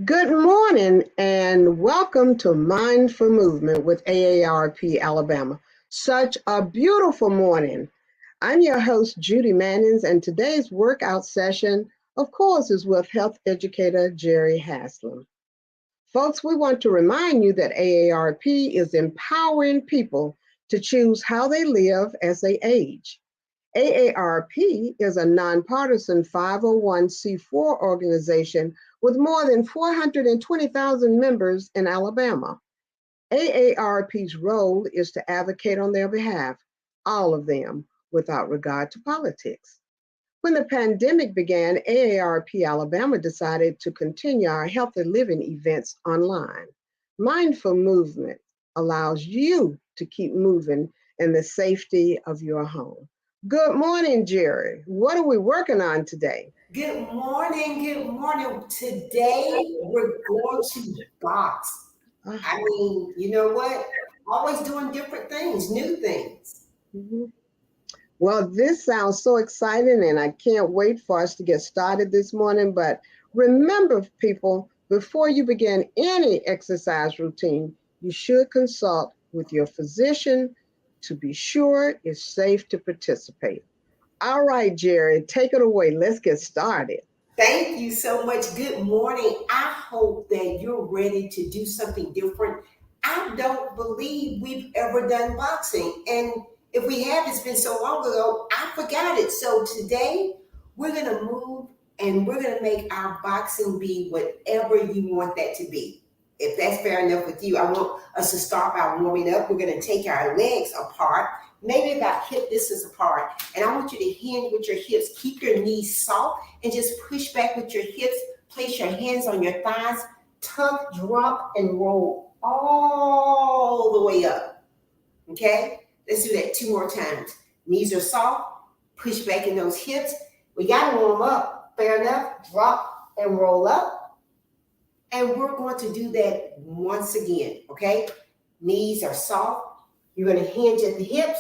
Good morning and welcome to Mindful Movement with AARP Alabama. Such a beautiful morning. I'm your host, Judy Mannings, and today's workout session, of course, is with health educator Jerri Haslem. Folks, we want to remind you that AARP is empowering people to choose how they live as they age. AARP is a nonpartisan 501c4 organization with more than 420,000 members in Alabama. AARP's role is to advocate on their behalf, all of them, without regard to politics. When the pandemic began, AARP Alabama decided to continue our healthy living events online. Mindful movement allows you to keep moving in the safety of your home. Good morning, Jerri. What are we working on today? Good morning. Good morning. Today we're going to box. Ah, I mean, you know what? Always doing different things, new things. mhm. Well, this sounds so exciting, and I can't wait for us to get started this morning. But remember, people, before you begin any exercise routine, you should consult with your physician to be sure it's safe to participate. All right, Jerri, take it away. Let's get started. Thank you so much. Good morning. I hope that you're ready to do something different. I don't believe we've ever done boxing. And if we have, it's been so long ago, I forgot it. So today we're going to move and we're going to make our boxing be whatever you want that to be. If that's fair enough with you, I want us to start by warming up. We're going to take our legs apart, maybe about hip distance apart. And I want you to hinge with your hips. Keep your knees soft and just push back with your hips. Place your hands on your thighs, tuck, drop, and roll all the way up. Okay? Let's do that two more times. Knees are soft, push back in those hips. We got to warm up. Fair enough? Drop and roll up. And we're going to do that once again. Okay? Knees are soft. You're going to hinge at the hips,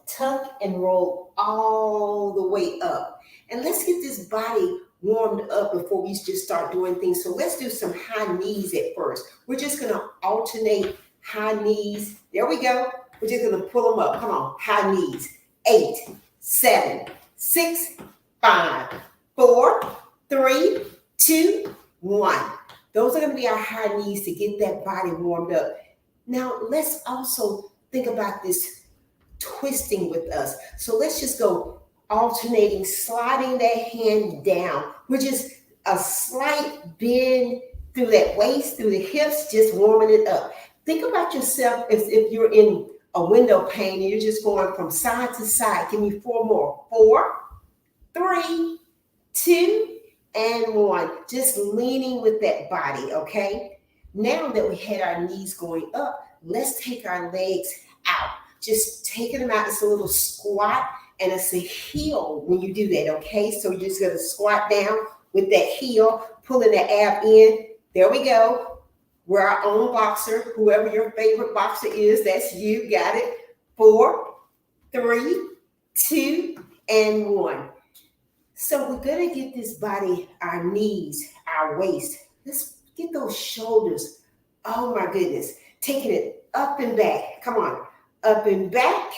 tuck and roll all the way up. And let's get this body warmed up before we just start doing things. So let's do some high knees at first. We're just going to alternate high knees. There we go. We're just going to pull them up. Come on, high knees. 8, 7, 6, 5, 4, 3, 2, 1. Those are going to be our high knees to get that body warmed up. Now, let's also think about this twisting with us. So let's just go alternating, sliding that hand down. We're just a slight bend through that waist, through the hips, just warming it up. Think about yourself as if you're in a window pane and you're just going from side to side. Give me 4 more. 4, 3, 2, and 1. Just leaning with that body, okay? Now that we had our knees going up, let's take our legs out. Just taking them out. It's a little squat and it's a heel when you do that, okay? So you're just gonna squat down with that heel, pulling the ab in. There we go. We're our own boxer. Whoever your favorite boxer is, that's you. Got it. 4, 3, 2, and 1. So we're gonna get this body, our knees, our waist. Let's get those shoulders. Oh my goodness. Taking it up and back. Come on. Up and back.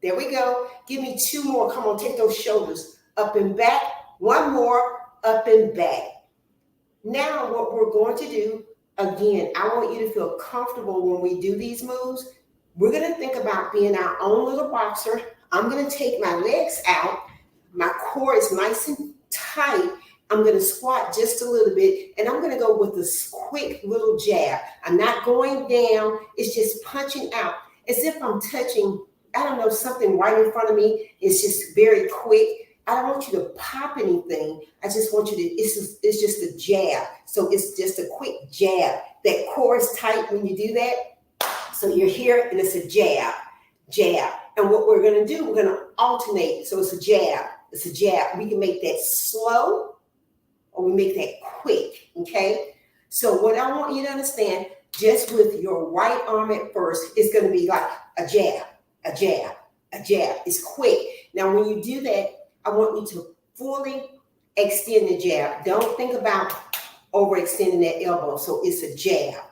There we go. Give me 2 more. Come on, take those shoulders. Up and back. 1 more. Up and back. Now what we're going to do, again, I want you to feel comfortable when we do these moves. We're going to think about being our own little boxer. I'm going to take my legs out. My core is nice and tight. I'm going to squat just a little bit, and I'm going to go with this quick little jab. I'm not going down. It's just punching out as if I'm touching, I don't know, something right in front of me. It's just very quick. I don't want you to pop anything. I just want you to, it's just a jab. So it's just a quick jab. That core is tight when you do that. So you're here and it's a jab, jab. And what we're going to do, we're going to alternate. So it's a jab, it's a jab. We can make that slow or we make that quick, okay? So what I want you to understand, just with your right arm at first, it's going to be like a jab, a jab, a jab. It's quick. Now, when you do that, I want you to fully extend the jab. Don't think about overextending that elbow. So it's a jab,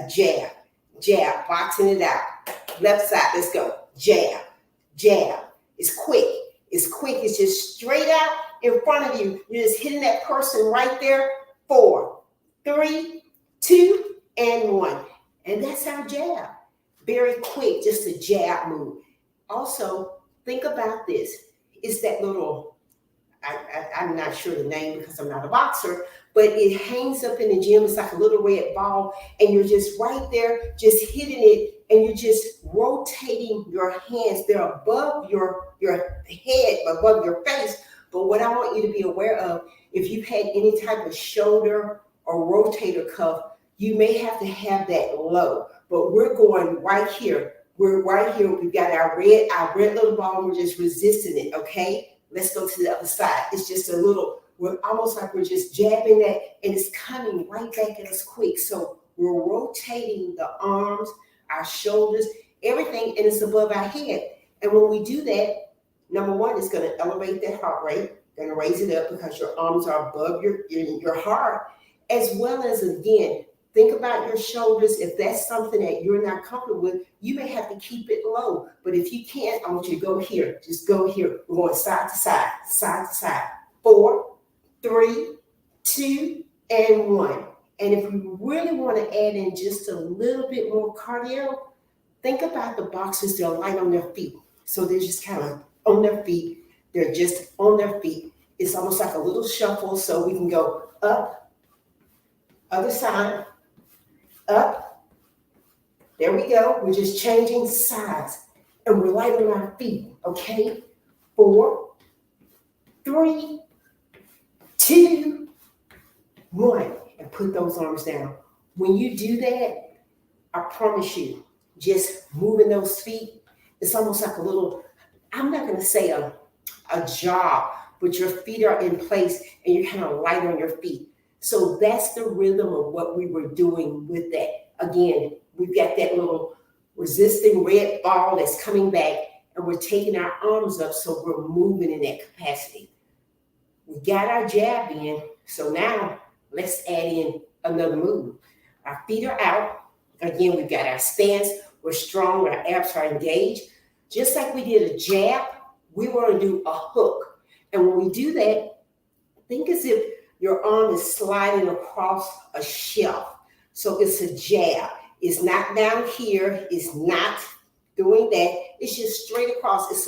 jab, boxing it out. Left side, let's go. Jab, jab. It's quick. It's quick. It's just straight out in front of you. You're just hitting that person right there. 4, 3, 2, and 1. And that's our jab. Very quick, just a jab move. Also, think about this. It's that little, I'm not sure the name because I'm not a boxer, but it hangs up in the gym. It's like a little red ball, and you're just right there, just hitting it, and you're just rotating your hands. They're above your head, above your face. But what I want you to be aware of, if you've had any type of shoulder or rotator cuff, you may have to have that low. But we're going right here. We're right here. We've got our red little ball. We're just resisting it, okay? Let's go to the other side. It's just a little, we're almost like we're just jabbing that, and it's coming right back at us quick. So we're rotating the arms, our shoulders, everything, and it's above our head. And when we do that, number one, it's going to elevate that heart rate, going to raise it up because your arms are above your heart, as well as, again, think about your shoulders. If that's something that you're not comfortable with, you may have to keep it low. But if you can't, I want you to go here. Just go here. We're going side to side, side to side. 4, 3, 2, and 1. And if we really want to add in just a little bit more cardio, think about the boxers. They're light on their feet. So they're just kind of on their feet. They're just on their feet. It's almost like a little shuffle. So we can go up, other side, up. There we go. We're just changing sides. And we're light on our feet. Okay? 4, 3, 2, 1. And put those arms down. When you do that, I promise you, just moving those feet, it's almost like a little, I'm not going to say a jog, but your feet are in place and you're kind of light on your feet. So that's the rhythm of what we were doing with that. Again, we've got that little resisting red ball that's coming back, and we're taking our arms up, so we're moving in that capacity. We got our jab in, so now let's add in another move. Our feet are out. Again, we've got our stance. We're strong. Our abs are engaged. Just like we did a jab, we want to do a hook. And when we do that, think as if your arm is sliding across a shelf. So it's a jab. It's not down here. It's not doing that. It's just straight across.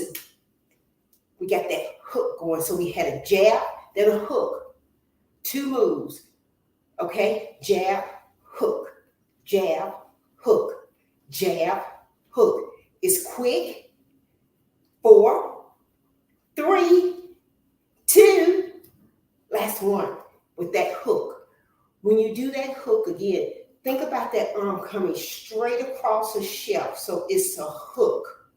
We got that hook going. So we had a jab, then a hook. 2 moves. Okay? Jab, hook. Jab, hook. Jab, hook. It's quick. 4, 3, 2, last one with that hook. When you do that hook again, think about that arm coming straight across a shelf. So it's a hook.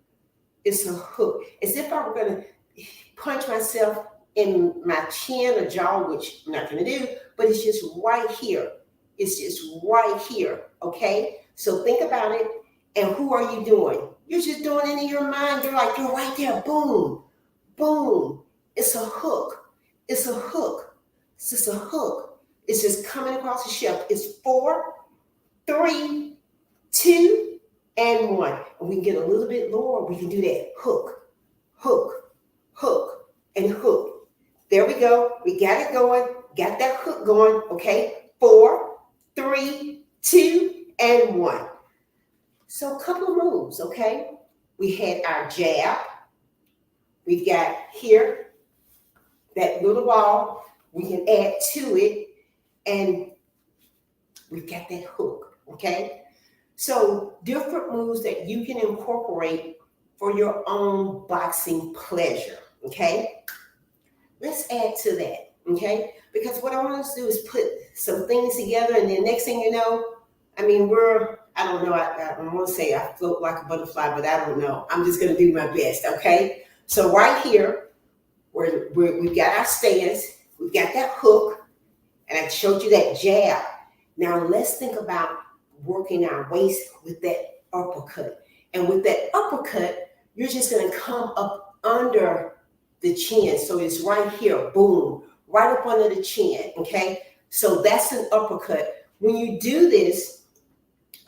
It's a hook. As if I were going to punch myself in my chin or jaw, which I'm not going to do, but it's just right here. It's just right here. Okay? So think about it. And who are you doing? You're just doing it in your mind. You're right there. Boom, boom. It's a hook. It's a hook. It's just a hook. It's just coming across the shelf. It's 4, 3, 2, and 1. And we can get a little bit lower. We can do that. Hook, hook, hook, and hook. There we go. We got it going. Got that hook going. Okay. 4, 3, 2, and 1. So a couple of moves, okay? We had our jab. We've got here that little ball. We can add to it, and we've got that hook, okay? So different moves that you can incorporate for your own boxing pleasure, okay? Let's add to that, okay? Because what I want us to do is put some things together, and then next thing you know, I mean, I don't know, I want to say I float like a butterfly, but I don't know. I'm just going to do my best, okay? So right here, we've got our stance, we've got that hook, and I showed you that jab. Now let's think about working our waist with that uppercut. And with that uppercut, you're just going to come up under the chin. So it's right here, boom, right up under the chin, okay? So that's an uppercut. When you do this,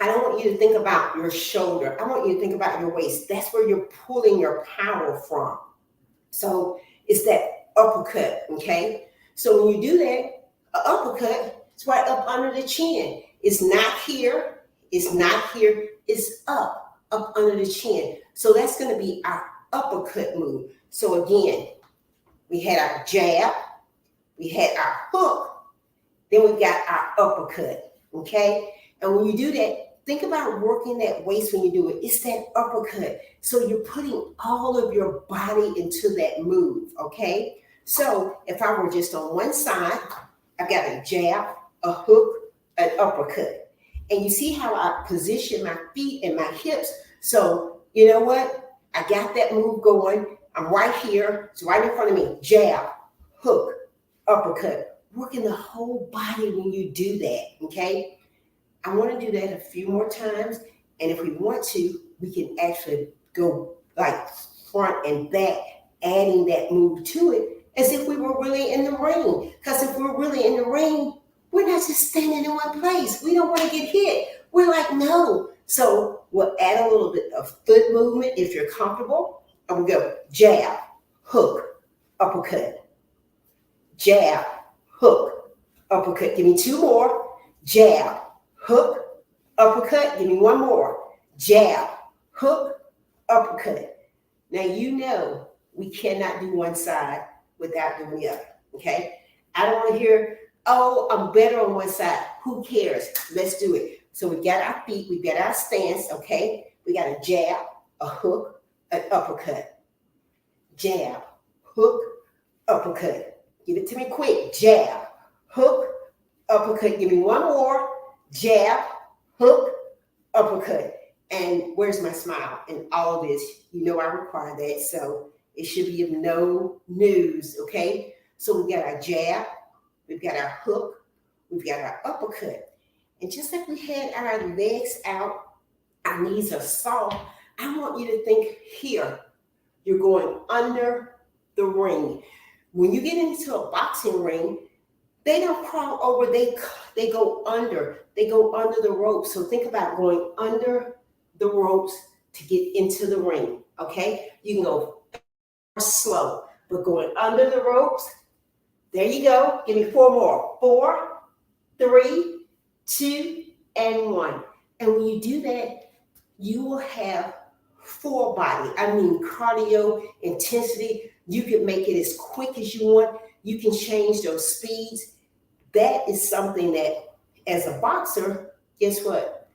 I don't want you to think about your shoulder. I want you to think about your waist. That's where you're pulling your power from. So it's that uppercut, okay? So when you do that, an uppercut, it's right up under the chin. It's not here. It's not here. It's up under the chin. So that's going to be our uppercut move. So again, we had our jab, we had our hook, then we got our uppercut, okay? And when you do that, think about working that waist when you do it. It's that uppercut. So you're putting all of your body into that move, okay? So if I were just on one side, I've got a jab, a hook, an uppercut. And you see how I position my feet and my hips. So you know what? I got that move going. I'm right here. It's right in front of me. Jab, hook, uppercut. Working the whole body when you do that, okay? I want to do that a few more times. And if we want to, we can actually go like front and back, adding that move to it as if we were really in the ring. Because if we're really in the ring, we're not just standing in one place. We don't want to get hit. We're like, no. So we'll add a little bit of foot movement if you're comfortable. And we go jab, hook, uppercut. Jab, hook, uppercut. Give me two more. Jab, hook, uppercut. Give me one more. Jab, hook, uppercut. Now you know we cannot do one side without doing the other, okay? I don't want to hear, oh, I'm better on one side. Who cares? Let's do it. So we got our feet, we got our stance, okay? We got a jab, a hook, an uppercut. Jab, hook, uppercut. Give it to me quick. Jab, hook, uppercut. Give me one more. Jab, hook, uppercut. And where's my smile in all of this? You know I require that, so it should be of no news, okay? So we got our jab, we've got our hook, we've got our uppercut. And just like we had our legs out, our knees are soft, I want you to think here. You're going under the ring. When you get into a boxing ring, they don't crawl over, they go under. They go under the ropes. So think about going under the ropes to get into the ring, okay? You can go slow, but going under the ropes, there you go. Give me four more. 4, 3, 2, and 1. And when you do that, you will have full body. I mean, cardio intensity. You can make it as quick as you want. You can change those speeds. That is something that, as a boxer, guess what?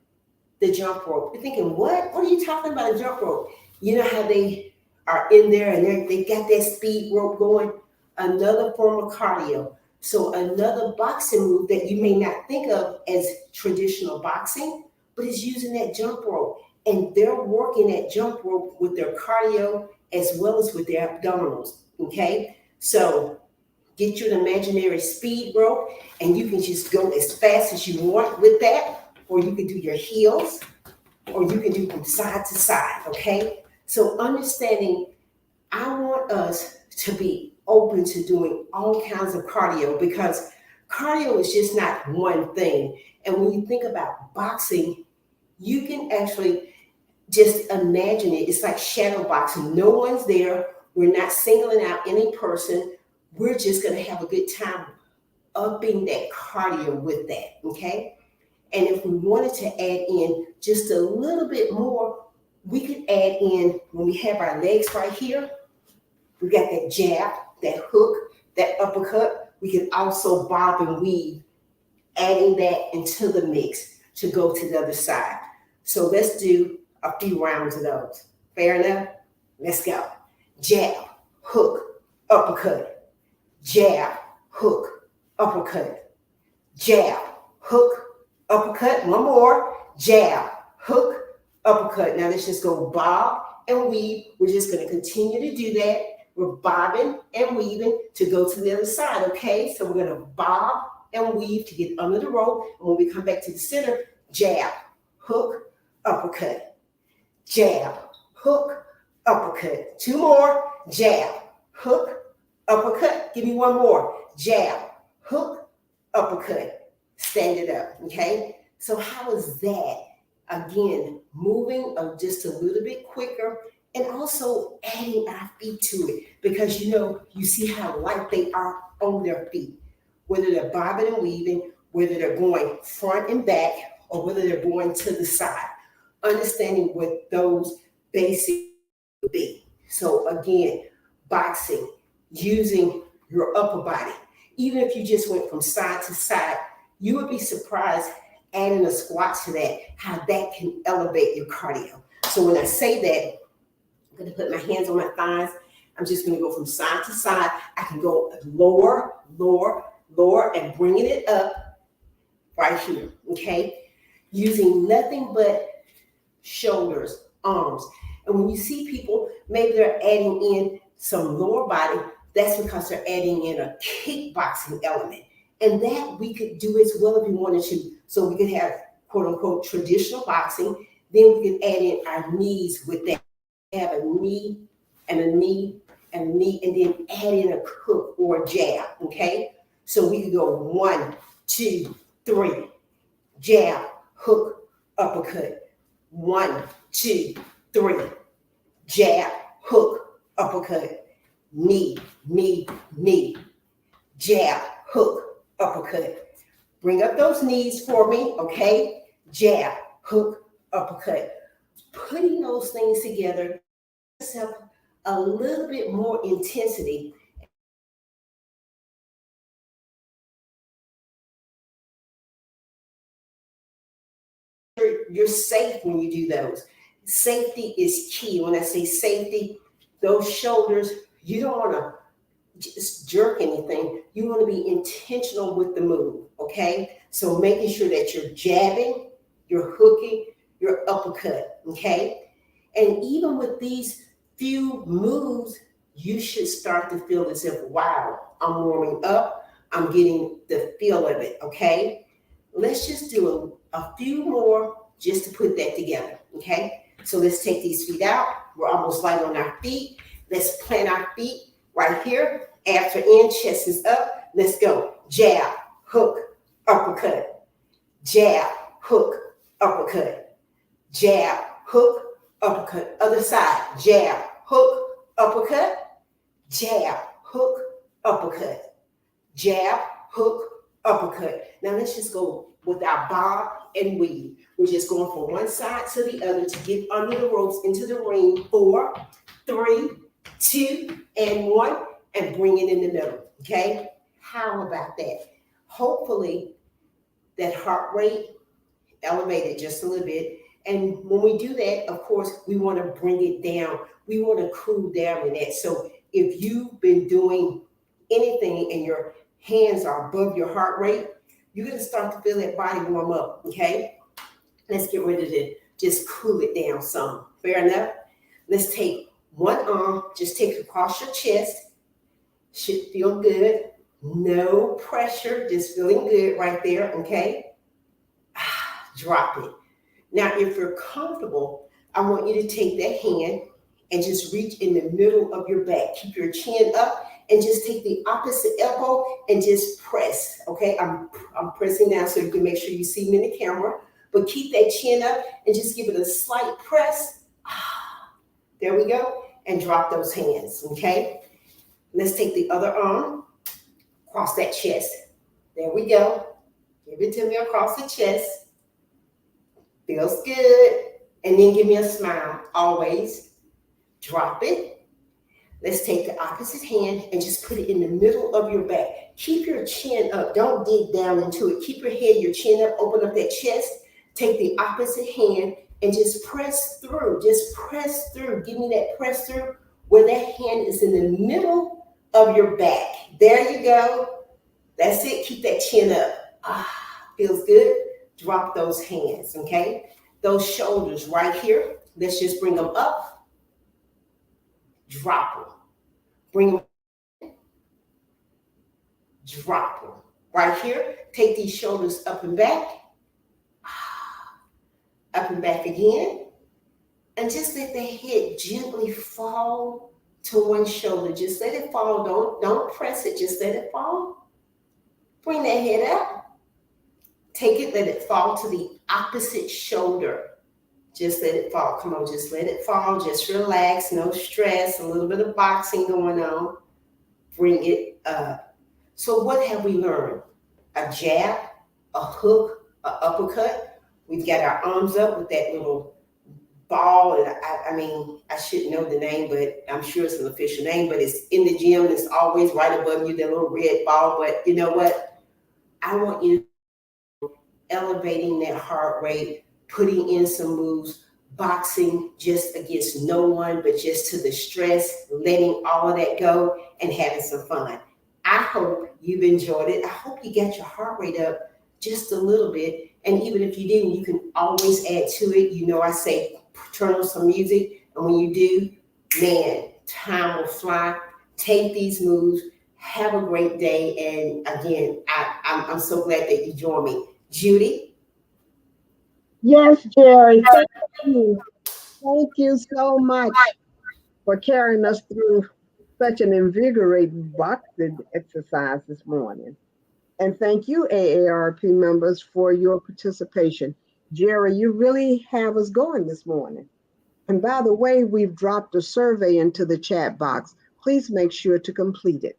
The jump rope. You're thinking, what? What are you talking about, a jump rope? You know how they are in there and they got that speed rope going? Another form of cardio. So another boxing move that you may not think of as traditional boxing, but is using that jump rope. And they're working that jump rope with their cardio as well as with their abdominals, okay? So get you an imaginary speed rope and you can just go as fast as you want with that, or you can do your heels, or you can do from side to side, okay? So understanding, I want us to be open to doing all kinds of cardio, because cardio is just not one thing. And when you think about boxing, you can actually just imagine it. It's like shadow boxing. No one's there. We're not singling out any person. We're just going to have a good time upping that cardio with that, okay? And if we wanted to add in just a little bit more, we could add in, when we have our legs right here, we got that jab, that hook, that uppercut. We can also bob and weave, adding that into the mix to go to the other side. So let's do a few rounds of those. Fair enough? Let's go. Jab, hook, uppercut. Jab, hook, uppercut. Jab, hook, uppercut. One more. Jab, hook, uppercut. Now let's just go bob and weave. We're just going to continue to do that. We're bobbing and weaving to go to the other side, okay? So we're going to bob and weave to get under the rope. And when we come back to the center, jab, hook, uppercut. Jab, hook, uppercut. 2 more. Jab, hook, uppercut. Give me one more. Jab, hook, uppercut, stand it up, okay? So how is that? Again, moving just a little bit quicker and also adding our feet to it because you see how light they are on their feet, whether they're bobbing and weaving, whether they're going front and back, or whether they're going to the side. Understanding what those basics would be. So again, boxing, using your upper body. Even if you just went from side to side, you would be surprised adding a squat to that, how that can elevate your cardio. So when I say that, I'm going to put my hands on my thighs. I'm just going to go from side to side. I can go lower, lower, lower, and bringing it up right here, okay? Using nothing but shoulders, arms. And when you see people, maybe they're adding in some lower body, that's because they're adding in a kickboxing element. And that we could do as well if we wanted to. So we could have quote unquote traditional boxing. Then we could add in our knees with that. Have a knee and a knee and a knee, and then add in a hook or a jab, okay? So we could go 1, 2, 3, jab, hook, uppercut. 1, 2, 3, jab, hook, uppercut. Knee, knee, knee, jab, hook, uppercut. Bring up those knees for me, okay? Jab, hook, uppercut. Putting those things together, yourself a little bit more intensity. You're safe when you do those. Safety is key. When I say safety, those shoulders, you don't want to just jerk anything. You want to be intentional with the move, okay? So making sure that you're jabbing, you're hooking, you're uppercut, okay? And even with these few moves, you should start to feel as if, wow, I'm warming up. I'm getting the feel of it, okay? Let's just do a few more just to put that together, okay? So let's take these feet out. We're almost light on our feet. Let's plant our feet right here. Abs are in, chest is up. Let's go. Jab, hook, uppercut. Jab, hook, uppercut. Jab, hook, uppercut. Other side. Jab, hook, uppercut. Jab, hook, uppercut. Jab, hook, uppercut. Now let's just go with our bob and weave. We're just going from one side to the other to get under the ropes into the ring. 4, 3, 2, and 1, and bring it in the middle. Okay? How about that? Hopefully that heart rate elevated just a little bit. And when we do that, of course, we want to bring it down. We want to cool down in that. So if you've been doing anything and your hands are above your heart rate, you're going to start to feel that body warm up, okay? Let's get ready to just cool it down some. Fair enough? Let's take one arm, just take it across your chest. Should feel good. No pressure, just feeling good right there, okay? Drop it. Now, if you're comfortable, I want you to take that hand and just reach in the middle of your back. Keep your chin up and just take the opposite elbow and just press, okay? I'm pressing now so you can make sure you see me in the camera, but keep that chin up and just give it a slight press. There we go. And drop those hands, okay? Let's take the other arm, cross that chest. There we go. Give it to me across the chest. Feels good. And then give me a smile, always. Drop it. Let's take the opposite hand and just put it in the middle of your back. Keep your chin up. Don't dig down into it. Keep your head, your chin up. Open up that chest. Take the opposite hand and just press through. Just press through. Give me that press through where that hand is in the middle of your back. There you go. That's it. Keep that chin up. Feels good. Drop those hands, okay? Those shoulders right here. Let's just bring them up. Drop them. Bring them in. Drop them. Right here. Take these shoulders up and back. Up and back again. And just let the head gently fall to one shoulder. Just let it fall. Don't press it. Just let it fall. Bring that head up. Take it, let it fall to the opposite shoulder. Just let it fall. Come on, just let it fall. Just relax, no stress, a little bit of boxing going on. Bring it up. So, what have we learned? A jab, a hook, an uppercut. We've got our arms up with that little ball. And I mean, I should know the name, but I'm sure it's an official name, but it's in the gym. It's always right above you, that little red ball. But you know what? I want you elevating that heart rate, putting in some moves, boxing just against no one, but just to the stress, letting all of that go and having some fun. I hope you've enjoyed it. I hope you got your heart rate up just a little bit. And even if you didn't, you can always add to it. You know, I say turn on some music. And when you do, man, time will fly. Take these moves. Have a great day. And again, I'm so glad that you joined me. Judy? Yes, Jerry, thank you. Thank you so much for carrying us through such an invigorating boxing exercise this morning. And thank you, AARP members, for your participation. Jerry, you really have us going this morning. And by the way, we've dropped a survey into the chat box. Please make sure to complete it.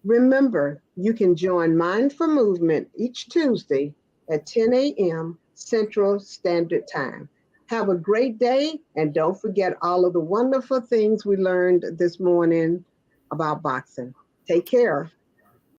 Remember, you can join Mind for Movement each Tuesday at 10 a.m. Central Standard Time. Have a great day, and don't forget all of the wonderful things we learned this morning about boxing. Take care.